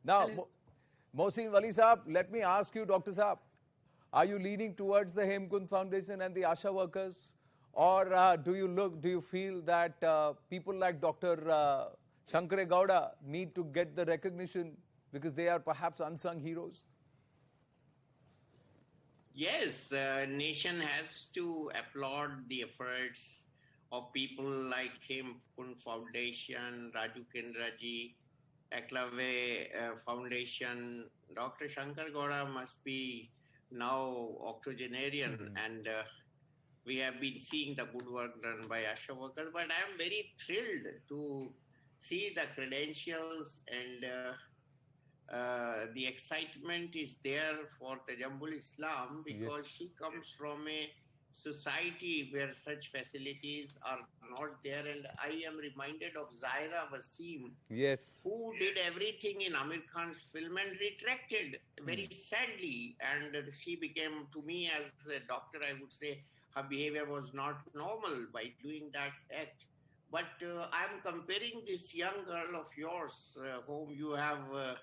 Now, Mohsin Wali Saab, let me ask you, Dr. Saab, are you leaning towards the Hemkund Foundation and the Asha workers? Or do you feel that people like Dr. Shankare Gowda need to get the recognition because they are perhaps unsung heroes? Yes, nation has to applaud the efforts of people like him, Kun Foundation, Raju Kendraji, Eklave Foundation. Dr. Shankar Gowda must be now octogenarian, and we have been seeing the good work done by Asha workers. But I am very thrilled to see the credentials and the excitement is there for Tajamul Islam because she comes from a society where such facilities are not there. And I am reminded of Zaira Wasim, who did everything in Amir Khan's film and retracted very sadly. And she became, to me as a doctor, I would say her behavior was not normal by doing that act. But I'm comparing this young girl of yours, whom you have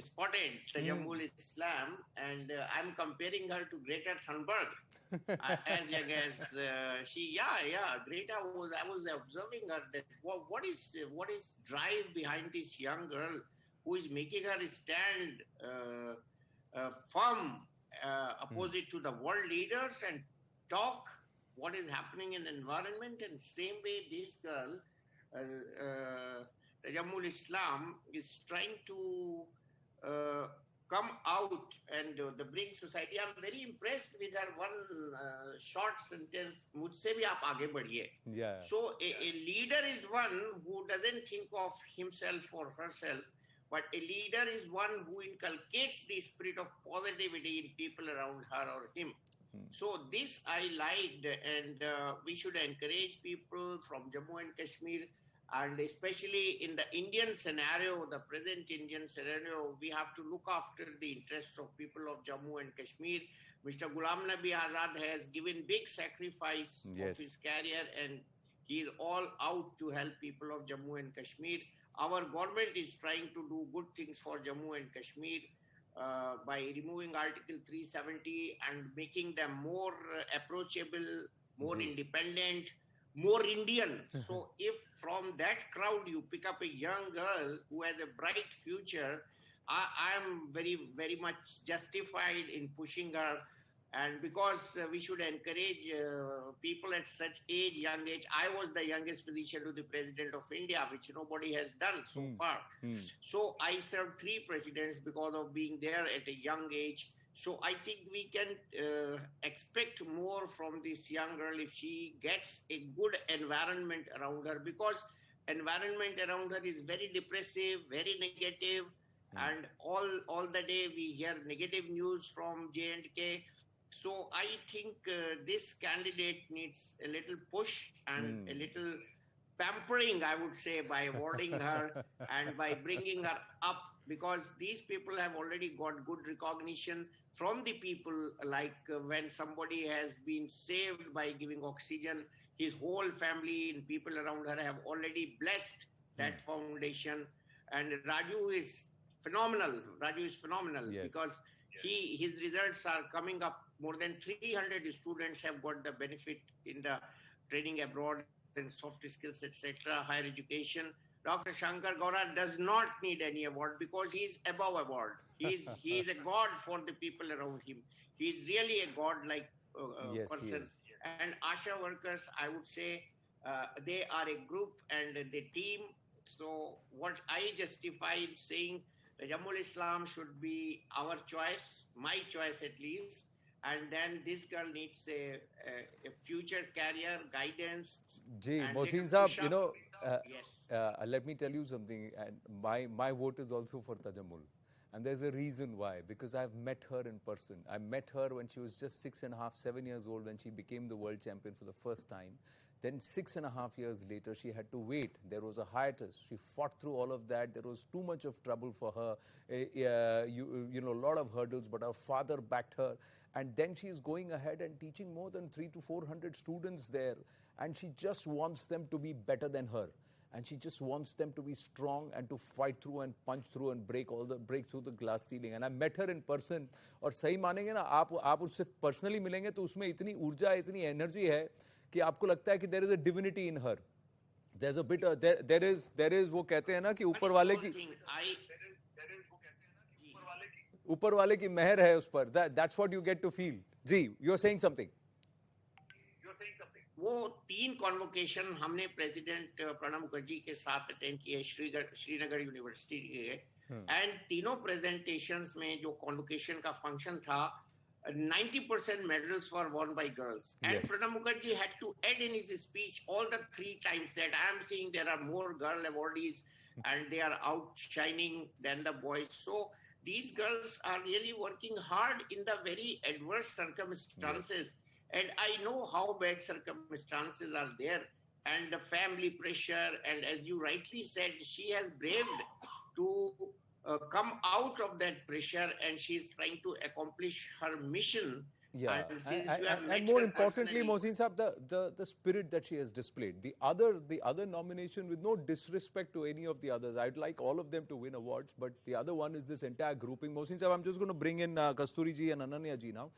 spotted, Tajamul Islam, and I'm comparing her to Greta Thunberg. As young as she, Greta was. I was observing her. That what is drive behind this young girl who is making her stand firm opposite to the world leaders and talk what is happening in the environment. And same way, this girl. Tajamul Islam is trying to come out and bring society. I'm very impressed with her one short sentence, "Mujhse bhi aap aage badhiye." Yeah. So a leader is one who doesn't think of himself or herself, but a leader is one who inculcates the spirit of positivity in people around her or him. So this I liked, and we should encourage people from Jammu and Kashmir. And especially in the Indian scenario, the present Indian scenario, we have to look after the interests of people of Jammu and Kashmir. Mr. Ghulam Nabi Azad has given big sacrifice of his career, and he is all out to help people of Jammu and Kashmir. Our government is trying to do good things for Jammu and Kashmir by removing Article 370 and making them more approachable, more independent, more Indian. So if from that crowd you pick up a young girl who has a bright future, I am very, very much justified in pushing her. And because we should encourage people at such age, young age. I was the youngest physician to the President of India, which nobody has done so far. So I served 3 presidents because of being there at a young age. So I think we can expect more from this young girl if she gets a good environment around her, because environment around her is very depressive, very negative, and all the day we hear negative news from J&K. So I think this candidate needs a little push and a little pampering, I would say, by awarding her and by bringing her up, because these people have already got good recognition from the people, like when somebody has been saved by giving oxygen, his whole family and people around her have already blessed that foundation. And Raju is phenomenal. Because his results are coming up. More than 300 students have got the benefit in the training abroad and soft skills, etc., higher education. Dr. Shankar Gowda does not need any award because he's above award. He is a god for the people around him. He's really a god-like person. And Asha workers, I would say, they are a group and the team. So what I justify in saying Tajamul Islam should be our choice, my choice at least. And then this girl needs a future career guidance. Mohsin Saab, let me tell you something. And my vote is also for Tajamul. And there's a reason why. Because I've met her in person. I met her when she was just 6.5, 7 years old, when she became the world champion for the first time. Then 6.5 years later, she had to wait. There was a hiatus. She fought through all of that. There was too much of trouble for her. A lot of hurdles, but her father backed her. And then she's going ahead and teaching more than 300 to 400 students there. And she just wants them to be better than her. and she just wants them to be strong and to fight through and punch through and break through the glass ceiling. And I met her in person. और सही मानेंगे ना, आप उससे personally मिलेंगे तो उसमें इतनी ऊर्जा, इतनी energy है कि आपको लगता है कि there is a divinity in her. There's a bit there is वो कहते हैं ना कि ऊपर वाले की मेहर है उस पर. That's what you get to feel. Ji, you're saying something. वो 3 कॉन्वोकेशन हमने प्रेसिडेंट प्रणब मुखर्जी के साथ अटेंड किए श्रीनगर यूनिवर्सिटी के, एंड तीनों प्रेजेंटेशंस में जो कॉन्वोकेशन का फंक्शन था, 90% medals were won by girls. And yes. Pranab Mukherjee had to add in his speech all the 3 times that I am seeing there are more girl awardees and they are outshining than the boys. So these girls are really working hard in the very adverse circumstances. Yes. And I know how bad circumstances are there and the family pressure. And as you rightly said, she has braved to come out of that pressure, and she's trying to accomplish her mission. Yeah, and more importantly, Mohsin Saab, the spirit that she has displayed. The other nomination, with no disrespect to any of the others, I'd like all of them to win awards, but the other one is this entire grouping. Mohsin Saab, I'm just going to bring in Kasturi ji and Ananya ji now,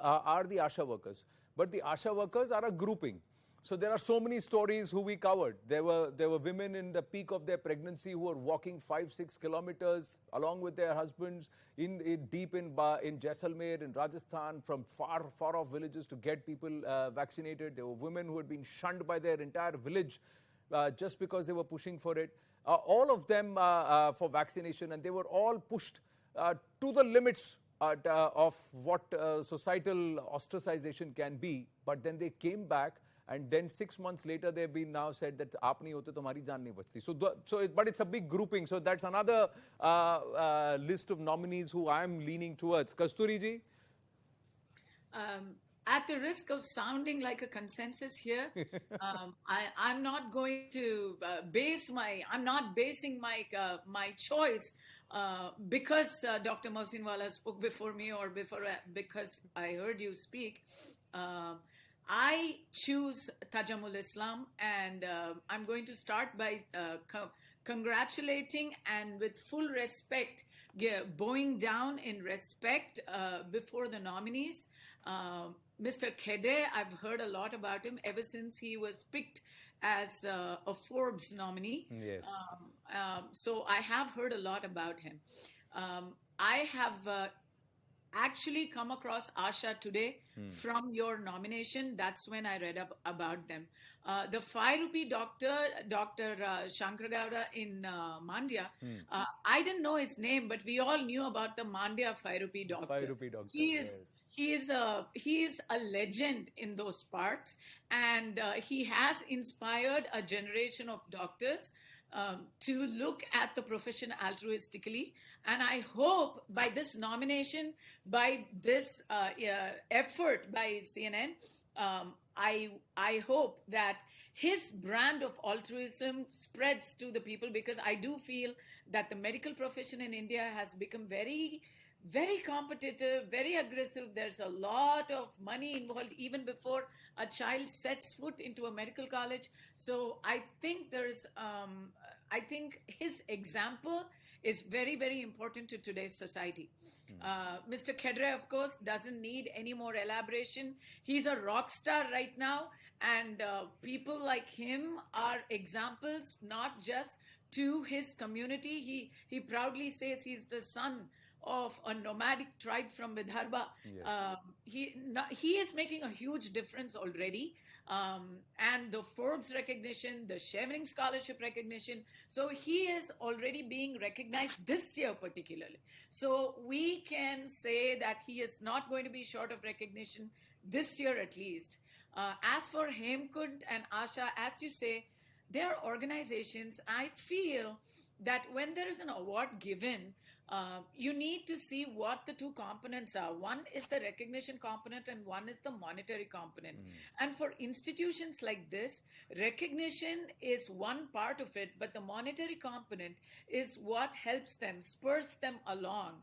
are the Asha workers. But the Asha workers are a grouping. So there are so many stories who we covered. There were women in the peak of their pregnancy who were walking 5-6 kilometers along with their husbands deep in Jaisalmer in Rajasthan, from far off villages to get people vaccinated. There were women who had been shunned by their entire village just because they were pushing for it. All of them for vaccination, and they were all pushed to the limits of what societal ostracization can be. But then they came back. And then 6 months later, they've been now said that aap nahi hote to hamari jaan nahi bachti. But it's a big grouping. So that's another list of nominees who I'm leaning towards. Kasturi ji? At the risk of sounding like a consensus here, I'm not going to I'm not basing my choice because Dr. Mohsinwala spoke before me or because I heard you speak. I choose Tajamul Islam, and I'm going to start by congratulating and with full respect, bowing down in respect before the nominees. Mr. Khede, I've heard a lot about him ever since he was picked as a Forbes nominee. Yes. So I have heard a lot about him. I have actually come across Asha today from your nomination. That's when I read about them. The 5 rupee doctor, Dr. Shankar Gowda in Mandya, I didn't know his name, but we all knew about the Mandya 5 rupee doctor. 5 rupee doctor, He is a legend in those parts, and he has inspired a generation of doctors to look at the profession altruistically. And I hope by this nomination, by this effort by CNN, I hope that his brand of altruism spreads to the people, because I do feel that the medical profession in India has become very, very competitive, very aggressive. There's a lot of money involved even before a child sets foot into a medical college. So I think I think his example is very, very important to today's society. Mr. Khedre, of course, doesn't need any more elaboration. He's a rock star right now, and people like him are examples not just to his community. He proudly says he's the son of a nomadic tribe from Vidarbha. Yes. He is making a huge difference already. And the Forbes recognition, the Chevening Scholarship recognition. So he is already being recognized this year particularly. So we can say that he is not going to be short of recognition this year at least. As for Hemkund and Asha, as you say, they are organizations. I feel that when there is an award given, you need to see what the 2 components are. One is the recognition component and one is the monetary component. And for institutions like this, recognition is one part of it, but the monetary component is what helps them, spurs them along.